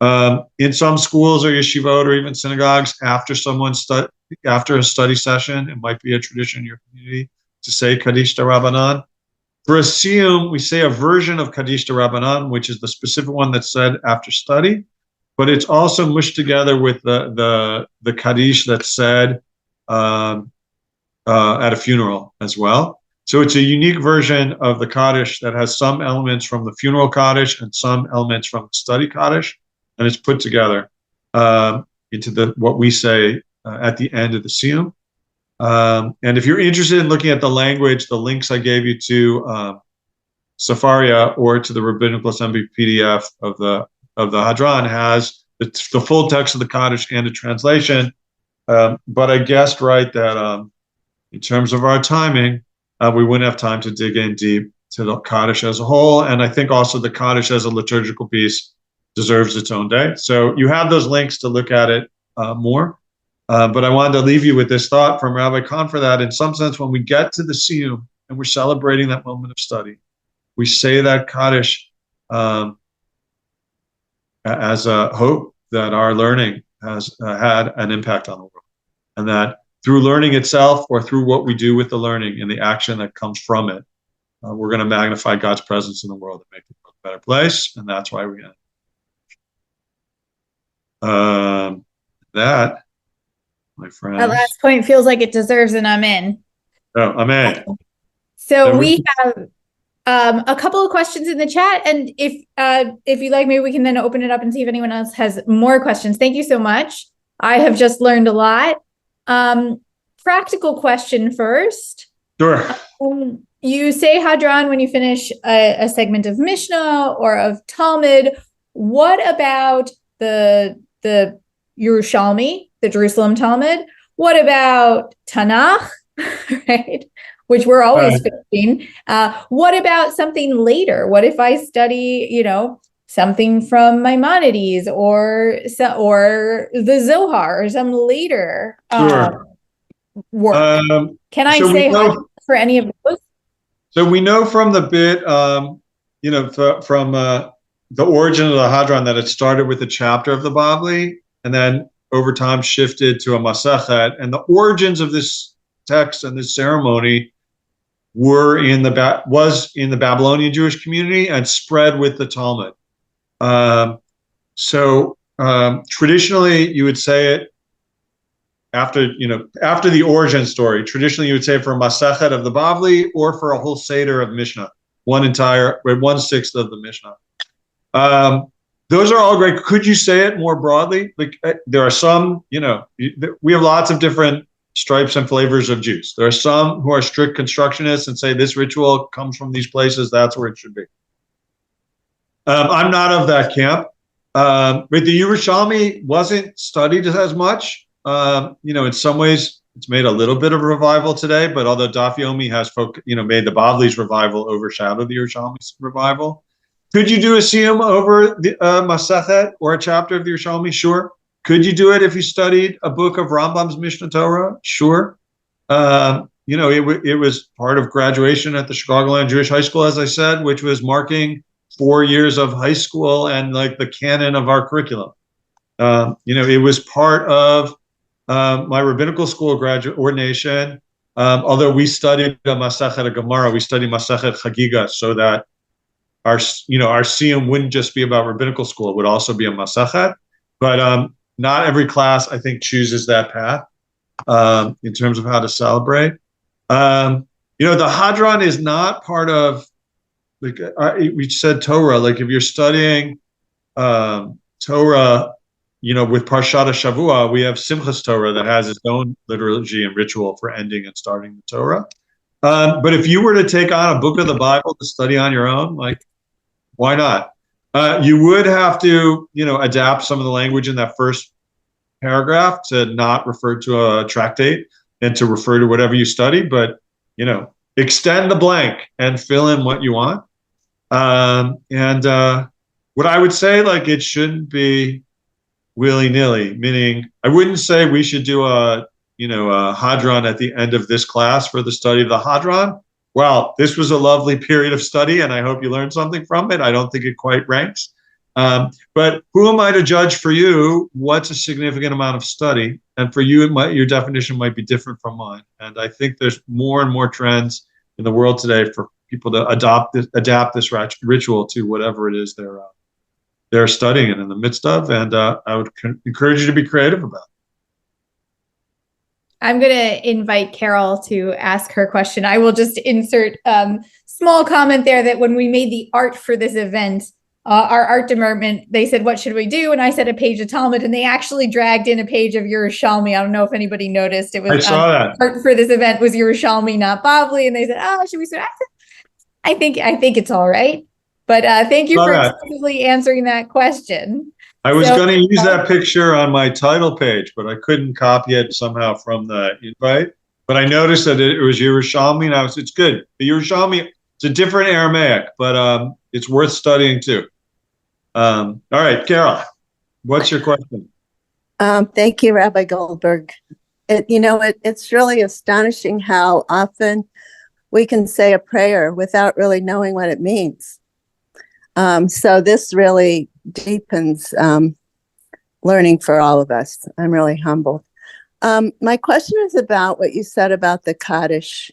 In some schools or yeshivot or even synagogues, after a study session, it might be a tradition in your community to say Kaddish Rabbanan. For a siyum, we say a version of Kaddish Rabbanan, which is the specific one that's said after study, but it's also mushed together with the Kaddish that's said at a funeral as well. So it's a unique version of the Kaddish that has some elements from the funeral Kaddish and some elements from the study Kaddish, and it's put together into what we say at the end of the siyum. And if you're interested in looking at the language, the links I gave you to Safaria or to the Rabbinical Assembly PDF of the Hadran has the full text of the Kaddish and a translation. But I guessed right that in terms of our timing, we wouldn't have time to dig in deep to the Kaddish as a whole. And I think also the Kaddish as a liturgical piece deserves its own day. So you have those links to look at it more. But I wanted to leave you with this thought from Rabbi Confer that in some sense, when we get to the siyum and we're celebrating that moment of study, we say that Kaddish as a hope that our learning has had an impact on the world. And that through learning itself or through what we do with the learning and the action that comes from it, we're going to magnify God's presence in the world and make the world a better place. And that's why we end. That, my friends. That last point feels like it deserves an amen. Oh, amen. So we have a couple of questions in the chat, and if you like, maybe we can then open it up and see if anyone else has more questions. Thank you so much. I have just learned a lot. Practical question first. Sure. You say Hadran when you finish a segment of Mishnah or of Talmud. What about the Yerushalmi, the Jerusalem Talmud? What about Tanakh, right? Which we're always finishing. What about something later? What if I study, something from Maimonides or the Zohar or some later work? Can I say for any of those? So we know from the bit, from the origin of the Hadran that it started with a chapter of the Bavli and then over time shifted to a Masechet. And the origins of this text and this ceremony was in the Babylonian Jewish community and spread with the Talmud. So traditionally, you would say it after the origin story. Traditionally, you would say it for a Masechet of the Bavli or for a whole Seder of Mishnah, 1/6 of the Mishnah. Those are all great. Could you say it more broadly? Like there are some, we have lots of different stripes and flavors of Jews. There are some who are strict constructionists and say this ritual comes from these places. That's where it should be. I'm not of that camp. But the Yerushalmi wasn't studied as much. In some ways, it's made a little bit of a revival today. But although Daf Yomi has made the Bavli's revival overshadow the Yerushalmi's revival. Could you do a siyum over the Masechet or a chapter of the Yerushalmi? Sure. Could you do it if you studied a book of Rambam's Mishnah Torah? Sure. It was part of graduation at the Chicagoland Jewish High School, as I said, which was marking 4 years of high school and like the canon of our curriculum. It was part of my rabbinical school graduate ordination. Although we studied Masechet Gemara, we studied Masechet Chagiga so that our siyum wouldn't just be about rabbinical school; it would also be a Masechet. But not every class, I think, chooses that path in terms of how to celebrate. The Hadran is not part of, like we said, Torah. Like if you're studying Torah, with Parshat Shavua, we have Simchas Torah that has its own liturgy and ritual for ending and starting the Torah. But if you were to take on a book of the Bible to study on your own, like, why not? You would have to, adapt some of the language in that first paragraph to not refer to a tractate and to refer to whatever you study, but, extend the blank and fill in what you want. What I would say, like, it shouldn't be willy-nilly, meaning I wouldn't say we should do a Hadran at the end of this class for the study of the Hadran. Wow, this was a lovely period of study, and I hope you learned something from it. I don't think it quite ranks. But who am I to judge for you what's a significant amount of study? And for you, your definition might be different from mine. And I think there's more and more trends in the world today for people to adapt this ritual to whatever it is they're studying and in the midst of. And I would encourage you to be creative about it. I'm going to invite Carol to ask her question. I will just insert small comment there that when we made the art for this event, our art department, they said, what should we do? And I said a page of Talmud, and they actually dragged in a page of Yerushalmi. I don't know if anybody noticed. It was I saw that. Art for this event was Yerushalmi, not Bavli. And they said, oh, should we start? I think it's all right. But thank you for explicitly answering that question. I was going to use that picture on my title page, but I couldn't copy it somehow from the invite. But I noticed that it was Yerushalmi, and it's good. The Yerushalmi, it's a different Aramaic, but it's worth studying too. All right, Carol, what's your question? Thank you, Rabbi Goldberg. It's really astonishing how often we can say a prayer without really knowing what it means. So this really deepens learning for all of us. I'm really humbled. My question is about what you said about the Kaddish,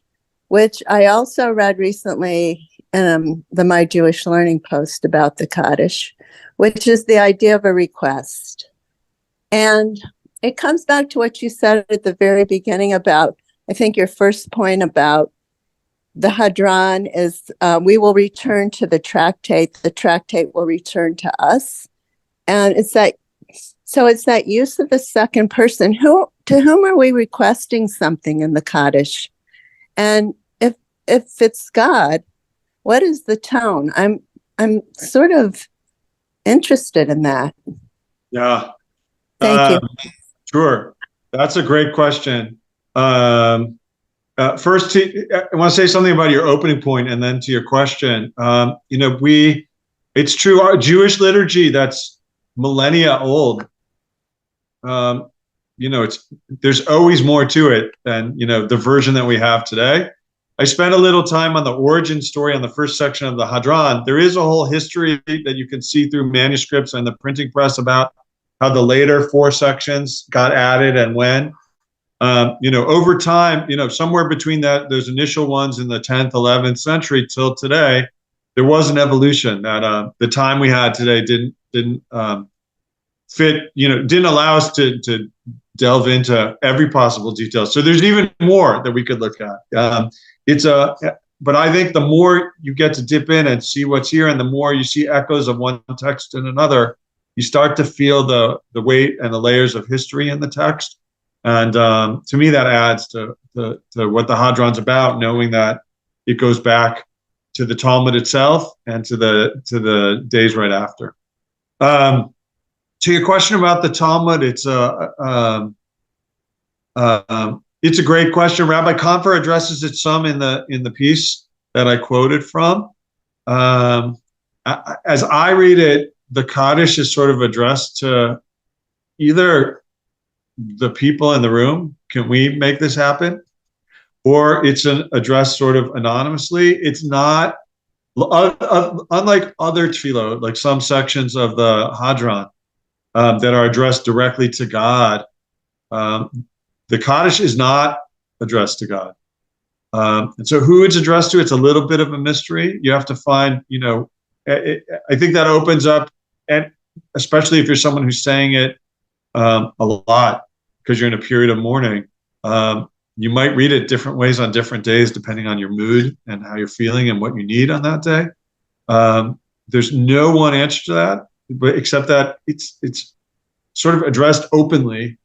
which I also read recently in the My Jewish Learning post about the Kaddish, which is the idea of a request. And it comes back to what you said at the very beginning about, I think your first point about the Hadran is we will return to the tractate will return to us. And it's that use of the second person. To whom are we requesting something in the Kaddish? And if it's God, what is the tone? I'm sort of interested in that. Yeah. Thank you. Sure. That's a great question. First, I want to say something about your opening point and then to your question. It's true, our Jewish liturgy that's millennia old, there's always more to it than, the version that we have today. I spent a little time on the origin story on the first section of the Hadran. There is a whole history that you can see through manuscripts and the printing press about how the later 4 sections got added and when. Over time, somewhere between those initial ones in the 10th, 11th century till today, there was an evolution that the time we had today didn't fit, didn't allow us to delve into every possible detail. So there's even more that we could look at. But I think the more you get to dip in and see what's here, and the more you see echoes of one text in another, you start to feel the weight and the layers of history in the text. And to me, that adds to what the Hadran's about, knowing that it goes back to the Talmud itself and to the days right after. To your question about the Talmud, it's a great question. Rabbi Confer addresses it some in the piece that I quoted from. As I read it, the Kaddish is sort of addressed to either the people in the room, can we make this happen? Or it's addressed sort of anonymously. It's not, unlike other tefillot, like some sections of the Hadran that are addressed directly to God, the Kaddish is not addressed to God. And so who it's addressed to, it's a little bit of a mystery. You have to find, I think that opens up, and especially if you're someone who's saying it a lot because you're in a period of mourning, you might read it different ways on different days depending on your mood and how you're feeling and what you need on that day. There's no one answer to that, but except that it's sort of addressed openly,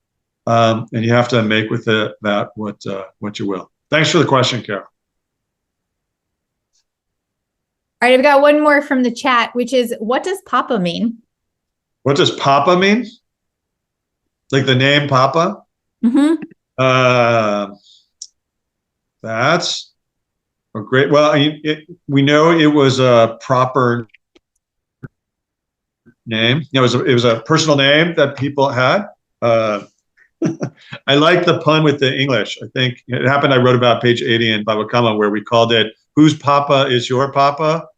and you have to make with that what you will. Thanks for the question, Carol. All right, I've got one more from the chat, which is, what does Papa mean? What does Papa mean? Like the name Papa? Mm-hmm. That's a great, well, we know it was a proper name. It was a personal name that people had. I like the pun with the English. I think it happened, I wrote about page 80 in Baba Kama, where we called it, whose Papa is your Papa?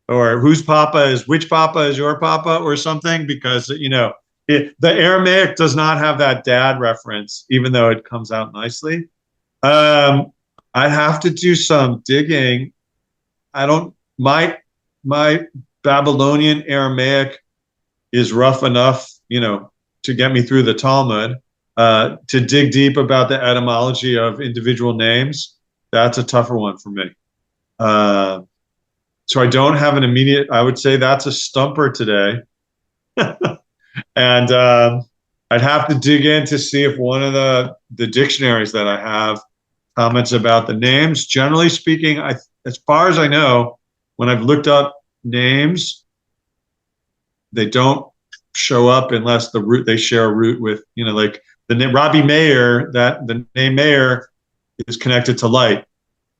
or whose papa is which papa is your papa or something, because the Aramaic does not have that dad reference, even though it comes out nicely. I'd have to do some digging. My Babylonian Aramaic is rough enough, to get me through the Talmud. To dig deep about the etymology of individual names, that's a tougher one for me. So I don't have an immediate, I would say that's a stumper today. And I'd have to dig in to see if one of the dictionaries that I have comments about the names. Generally speaking, as far as I know, when I've looked up names, they don't show up unless they share a root with, like the name Rabbi Meir, that the name Meir is connected to light.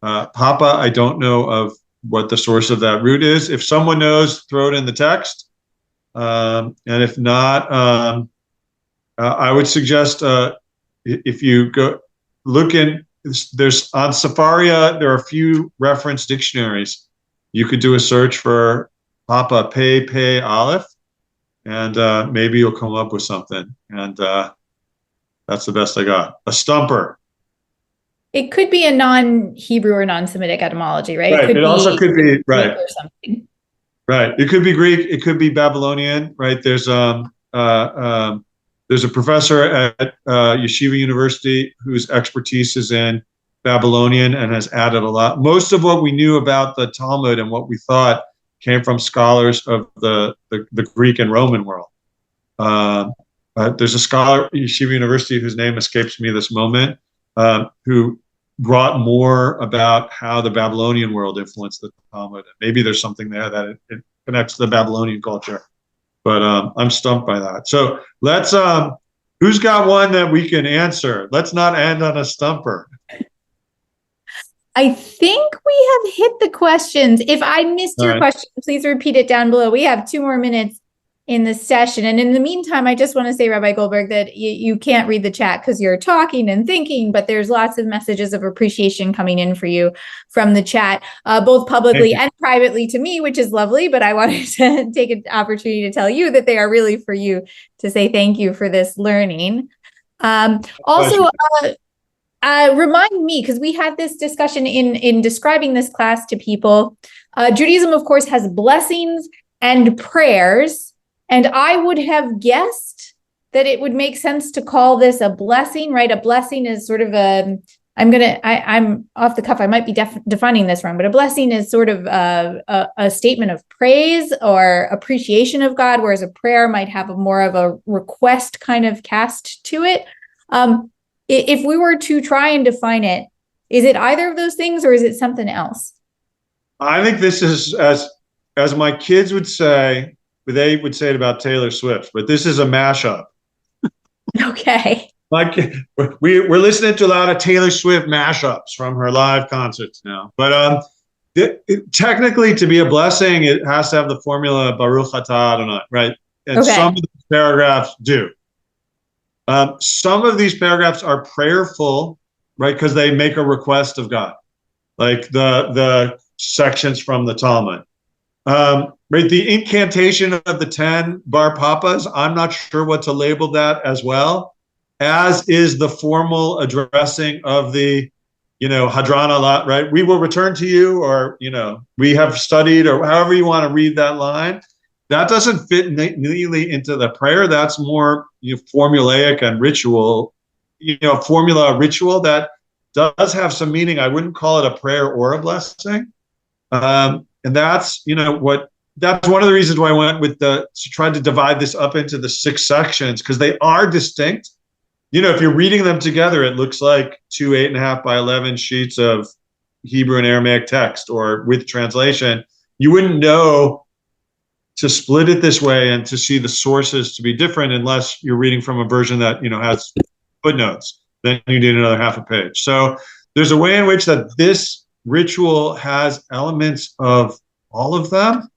Papa, I don't know of what the source of that root is. If someone knows, throw it in the text. And if not, I would suggest if you go look in, there's on Safaria, there are a few reference dictionaries. You could do a search for Papa Pei Aleph, and maybe you'll come up with something. And that's the best I got. A stumper. It could be a non-Hebrew or non-Semitic etymology, right? Right. It also could be right. Or something. Right. It could be Greek. It could be Babylonian. Right. There's a professor at Yeshiva University whose expertise is in Babylonian and has added a lot. Most of what we knew about the Talmud and what we thought came from scholars of the Greek and Roman world. There's a scholar at Yeshiva University whose name escapes me this moment, who brought more about how the Babylonian world influenced the Talmud. Maybe there's something there that it connects to the Babylonian culture. But I'm stumped by that. So let's, who's got one that we can answer? Let's not end on a stumper. I think we have hit the questions. If I missed your question, please repeat it down below. We have 2 more minutes in the session. And in the meantime, I just want to say, Rabbi Goldberg, that you can't read the chat because you're talking and thinking, but there's lots of messages of appreciation coming in for you from the chat, both publicly and privately to me, which is lovely. But I wanted to take an opportunity to tell you that they are really for you, to say thank you for this learning. Also, remind me, because we had this discussion in describing this class to people. Judaism, of course, has blessings and prayers. And I would have guessed that it would make sense to call this a blessing, right? A blessing is sort of I'm off the cuff, I might be defining this wrong, but a blessing is sort of a statement of praise or appreciation of God, whereas a prayer might have more of a request kind of cast to it. If we were to try and define it, is it either of those things or is it something else? I think this is, as my kids would say, they would say it about Taylor Swift, but this is a mashup. Okay. Like we're listening to a lot of Taylor Swift mashups from her live concerts now. But technically, to be a blessing, it has to have the formula Baruch Atah Adonai, right? And some of these paragraphs do. Some of these paragraphs are prayerful, right? Because they make a request of God, like the sections from the Talmud. Right, the incantation of the 10 bar papas, I'm not sure what to label that as well, as is the formal addressing of the, Hadran Allah, right? We will return to you, or, we have studied, or however you want to read that line. That doesn't fit neatly into the prayer. That's more formulaic and ritual, formula ritual that does have some meaning. I wouldn't call it a prayer or a blessing. And that's, that's one of the reasons why I went with tried to divide this up into the 6 sections, because they are distinct. If you're reading them together, it looks like 2 8.5 by 11 sheets of Hebrew and Aramaic text, or with translation. You wouldn't know to split it this way and to see the sources to be different unless you're reading from a version that, has footnotes. Then you need another half a page. So there's a way in which that this ritual has elements of all of them.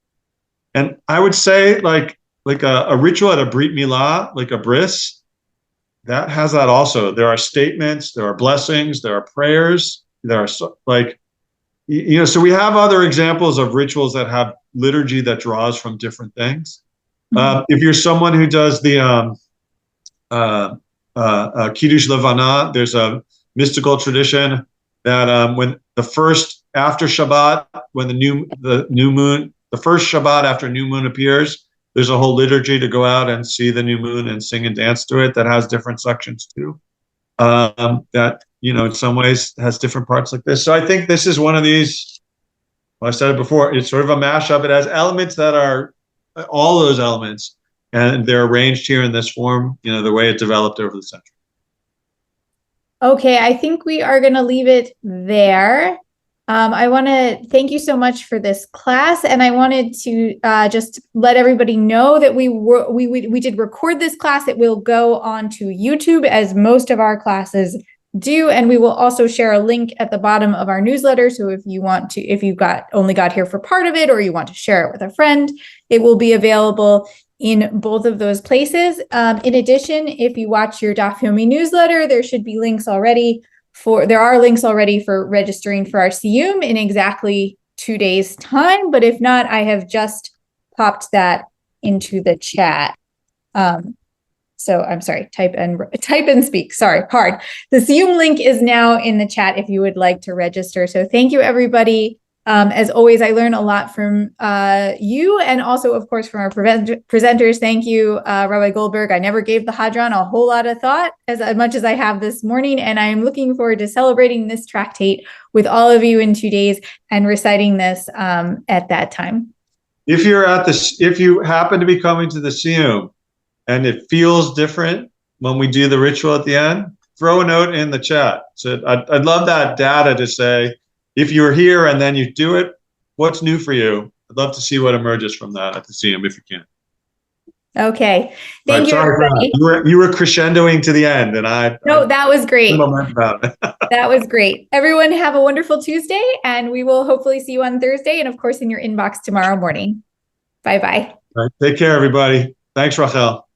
And I would say like a ritual at a Brit Milah, like a bris, that has that also. There are statements, there are blessings, there are prayers, there are so we have other examples of rituals that have liturgy that draws from different things. If you're someone who does the Kiddush Levana, there's a mystical tradition that when the first after Shabbat, when the new moon, the first Shabbat after new moon appears, there's a whole liturgy to go out and see the new moon and sing and dance to it that has different sections too. That, in some ways has different parts like this. So I think this is one of these, well, I said it before, it's sort of a mashup. It has elements that are all those elements, and they're arranged here in this form, the way it developed over the century. Okay, I think we are going to leave it there. I want to thank you so much for this class, and I wanted to just let everybody know that we did record this class. It will go onto YouTube, as most of our classes do, and we will also share a link at the bottom of our newsletter. So if you want to, if you only got here for part of it, or you want to share it with a friend, it will be available in both of those places. In addition, if you watch your Daf Yomi newsletter, there should be links already there are links already for registering for our Siyum in exactly 2 days' time. But if not, I have just popped that into the chat. So I'm sorry, type and speak. Sorry, hard. The Siyum link is now in the chat if you would like to register. So thank you, everybody. As always, I learn a lot from you, and also, of course, from our presenters. Thank you, Rabbi Goldberg. I never gave the Hadran a whole lot of thought as much as I have this morning, and I am looking forward to celebrating this tractate with all of you in 2 days and reciting this at that time. If you happen to be coming to the Siyum and it feels different when we do the ritual at the end, throw a note in the chat. So I'd love that data to say, if you're here and then you do it, what's new for you? I'd love to see what emerges from that at the Siyum, if you can. Okay. Thank you, sorry, everybody. You were crescendoing to the end, and No, that was great. About it. That was great. Everyone have a wonderful Tuesday, and we will hopefully see you on Thursday, and of course in your inbox tomorrow morning. Bye-bye. All right, take care, everybody. Thanks, Rachel.